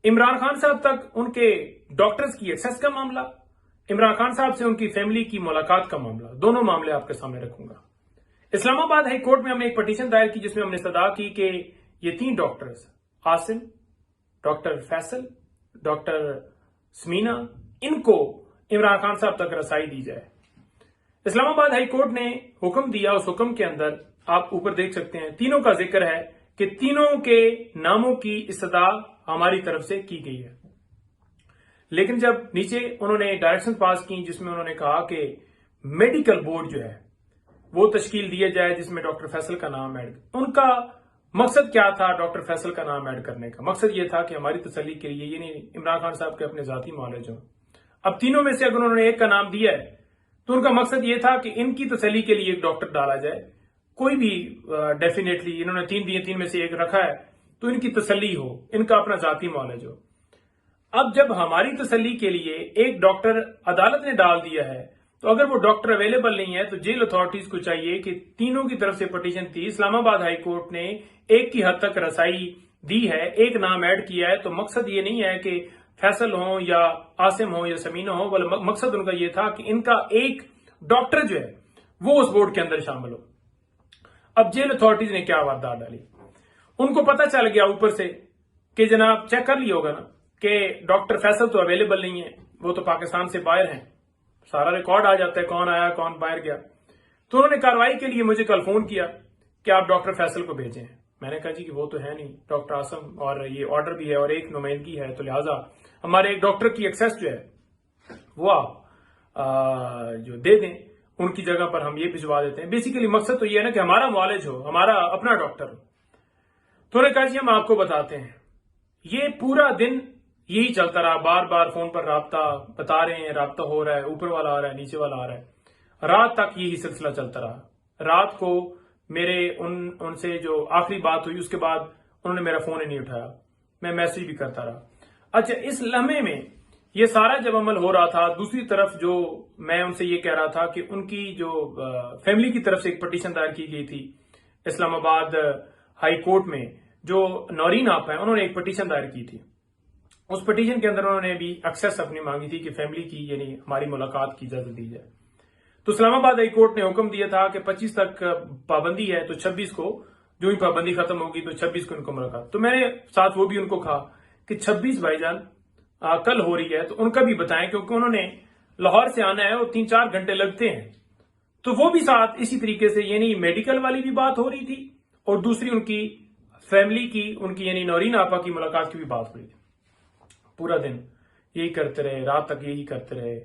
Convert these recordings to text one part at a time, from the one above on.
عمران خان صاحب تک ان کے ڈاکٹرز کی ایکسیس کا معاملہ، عمران خان صاحب سے ان کی فیملی کی ملاقات کا معاملہ، دونوں معاملے آپ کے سامنے رکھوں گا۔ اسلام آباد ہائی کورٹ میں ہم نے ایک پٹیشن دائر کی جس میں ہم نے استدعا کی کہ یہ 3 doctors Asim, doctor Faisal, doctor Samina, ان کو عمران خان صاحب تک رسائی دی جائے۔ اسلام آباد ہائی کورٹ نے حکم دیا، اس حکم کے اندر آپ اوپر دیکھ سکتے ہیں تینوں کا ذکر ہے کہ تینوں کے ناموں کی استدعا ہماری طرف سے کی گئی ہے، لیکن جب نیچے انہوں نے ڈائریکشن پاس کی جس میں انہوں نے کہا کہ میڈیکل بورڈ جو ہے وہ تشکیل دیا جائے جس میں ڈاکٹر فیصل کا نام ایڈ، ان کا مقصد کیا تھا؟ ڈاکٹر فیصل کا نام ایڈ کرنے کا مقصد یہ تھا کہ ہماری تسلی کے لیے، یعنی عمران خان صاحب کے اپنے ذاتی معالج ہوں۔ اب تینوں میں سے اگر انہوں نے ایک کا نام دیا ہے تو ان کا مقصد یہ تھا کہ ان کی تسلی کے لیے ایک ڈاکٹر ڈالا جائے، کوئی بھی ڈیفینیٹلی انہوں نے 3 دیے، 3 میں سے ایک رکھا ہے تو ان کی تسلی ہو، ان کا اپنا ذاتی معالج ہو۔ اب جب ہماری تسلی کے لیے ایک ڈاکٹر عدالت نے ڈال دیا ہے تو اگر وہ ڈاکٹر اویلیبل نہیں ہے تو جیل اتھارٹیز کو چاہیے کہ تینوں کی طرف سے پٹیشن تھی، اسلام آباد ہائی کورٹ نے ایک کی حد تک رسائی دی ہے، ایک نام ایڈ کیا ہے، تو مقصد یہ نہیں ہے کہ فیصل ہوں یا عاصم ہوں یا سمینہ ہوں، بلکہ مقصد ان کا یہ تھا کہ ان کا ایک ڈاکٹر جو ہے وہ اس بورڈ کے اندر شامل ہو۔ اب جیل اتھارٹیز نے کیا واردات ڈالی؟ ان کو پتہ چل گیا اوپر سے کہ جناب چیک کر لیا ہوگا نا کہ ڈاکٹر فیصل تو اویلیبل نہیں ہے، وہ تو پاکستان سے باہر ہیں، سارا ریکارڈ آ جاتا ہے کون آیا کون باہر گیا۔ تو انہوں نے کارروائی کے لیے مجھے کل فون کیا کہ آپ ڈاکٹر فیصل کو بھیجیں۔ میں نے کہا جی کہ وہ تو ہے نہیں، ڈاکٹر عاصم اور یہ آرڈر بھی ہے اور ایک نمائندگی ہے، تو لہٰذا ہمارے ایک ڈاکٹر کی ایکسیس جو ہے وہ آپ جو دے دیں، ان کی جگہ پر ہم یہ بھجوا دیتے ہیں۔ بیسیکلی مقصد تو یہ ہے نا کہ ہمارا معالج ہو، ہمارا اپنا ڈاکٹر ہو۔ تو انہوں نے کہا جی ہم آپ کو بتاتے ہیں۔ یہ پورا دن یہی چلتا رہا، بار بار فون پر رابطہ بتا رہے ہیں، رابطہ ہو رہا ہے، اوپر والا آ رہا ہے، نیچے والا آ رہا ہے، رات تک یہی سلسلہ چلتا رہا۔ رات کو میرے ان سے جو آخری بات ہوئی اس کے بعد انہوں نے میرا فون ہی نہیں اٹھایا، میں میسج بھی کرتا رہا۔ اچھا، اس لمحے میں یہ سارا جب عمل ہو رہا تھا، دوسری طرف جو میں ان سے یہ کہہ رہا تھا کہ ان کی جو فیملی کی طرف سے ایک پٹیشن دائر کی گئی تھی اسلام آباد ہائی کورٹ میں، جو نورین آپ ہیں، انہوں نے ایک پٹیشن دائر کی تھی۔ اس پٹیشن کے اندر انہوں نے بھی ایکسیس اپنی مانگی تھی کہ فیملی کی، یعنی ہماری ملاقات کی اجازت دی جائے۔ تو اسلام آباد ہائی کورٹ نے حکم دیا تھا کہ 25 تک پابندی ہے، تو 26 کو جو ہی پابندی ختم ہوگی تو 26 کو ان کو ملاقات۔ تو میں نے ساتھ وہ بھی ان کو کہا کہ 26 بھائی جان کل ہو رہی ہے تو ان کا بھی بتائیں، کیونکہ انہوں نے لاہور سے آنا ہے اور 3-4 گھنٹے لگتے ہیں، تو وہ بھی ساتھ اسی طریقے سے، یعنی میڈیکل والی بھی بات ہو رہی تھی اور دوسری ان کی فیملی کی، ان کی یعنی نورین آپا کی ملاقات کی بھی بات ہو رہی تھی۔ پورا دن یہی کرتے رہے، رات تک یہی کرتے رہے،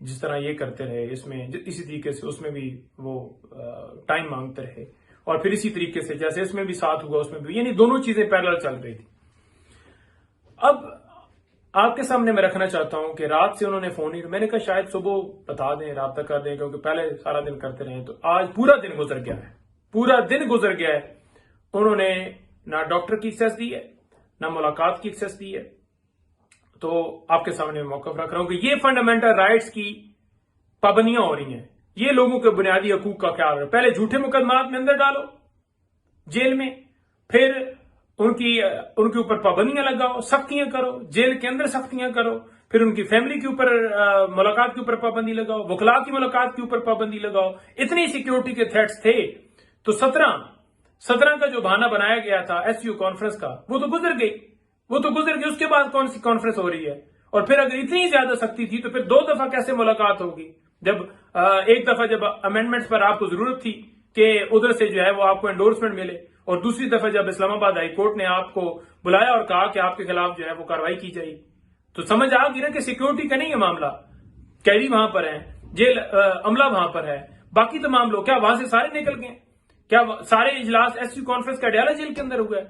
جس طرح یہ کرتے رہے اس میں اسی طریقے سے اس میں بھی وہ ٹائم مانگتے رہے، اور پھر اسی طریقے سے جیسے اس میں بھی ساتھ ہوا اس میں بھی، یعنی دونوں چیزیں پیرلل چل رہی تھی۔ اب آپ کے سامنے میں رکھنا چاہتا ہوں کہ رات سے انہوں نے فون ہی، میں نے کہا شاید صبح بتا دیں، رابطہ کر دیں، کیونکہ پہلے سارا دن کرتے رہے، تو آج پورا دن گزر گیا ہے، پورا دن گزر گیا ہے، انہوں نے نہ ڈاکٹر کی ایکسیس دی ہے نہ ملاقات کی ایکسیس دی ہے۔ تو آپ کے سامنے میں موقف رکھ رہا ہوں کہ یہ فنڈامنٹل رائٹس کی پابندیاں ہو رہی ہیں، یہ لوگوں کے بنیادی حقوق کا خیال رکھو۔ پہلے جھوٹے مقدمات میں اندر ڈالو جیل میں، پھر ان کے اوپر پابندیاں لگاؤ، سختیاں کرو، جیل کے اندر سختیاں کرو، پھر ان کی فیملی کے اوپر ملاقات کے اوپر پابندی لگاؤ، وکلاء کی ملاقات کے اوپر پابندی لگاؤ۔ اتنی سیکیورٹی کے تھریٹس تھے تو 17 کا جو بہانہ بنایا گیا تھا ایس یو کانفرنس کا، وہ تو گزر گئی، اس کے بعد کون سی کانفرنس ہو رہی ہے؟ اور پھر اگر اتنی زیادہ سختی تھی تو پھر 2 دفعہ کیسے ملاقات ہوگی؟ جب ایک دفعہ جب امینڈمنٹس پر آپ کو ضرورت تھی کہ ادھر سے جو ہے وہ آپ کو انڈورسمنٹ ملے، اور دوسری دفعہ جب اسلام آباد ہائی کورٹ نے آپ کو بلایا اور کہا کہ آپ کے خلاف جو ہے وہ کارروائی کی جائے، تو سمجھ آ گئی نا کہ سیکیورٹی کا نہیں ہے معاملہ، قیدی وہاں پر ہیں، جیل عملہ وہاں پر ہے، باقی تمام لوگ کیا وہاں سے سارے نکل گئے؟ کیا سارے اجلاس ایس یو کانفرنس کا ڈیالہ جیل کے اندر ہوا ہے؟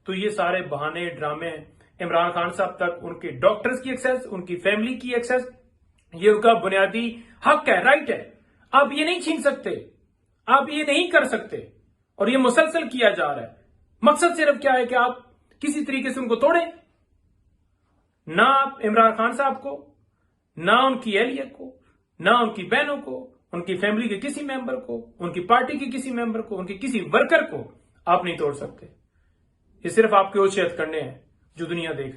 تو یہ سارے بہانے، ڈرامے، عمران خان صاحب تک ان کے ڈاکٹرز کی ایکسیس، ان کی فیملی کی ایکسیس، یہ ان کا بنیادی حق ہے، رائٹ ہے، آپ یہ نہیں چھین سکتے، آپ یہ نہیں کر سکتے، اور یہ مسلسل کیا جا رہا ہے۔ مقصد صرف کیا ہے کہ آپ کسی طریقے سے ان کو توڑیں، نہ آپ عمران خان صاحب کو، نہ ان کی اہلیت کو، نہ ان کی بہنوں کو، ان کی فیملی کے کسی ممبر کو، ان کی پارٹی کے کسی ممبر کو، ان کے کسی ورکر کو آپ نہیں توڑ سکتے۔ یہ صرف آپ کے اوچھت کرنے ہیں جو دنیا دیکھ رہی ہے۔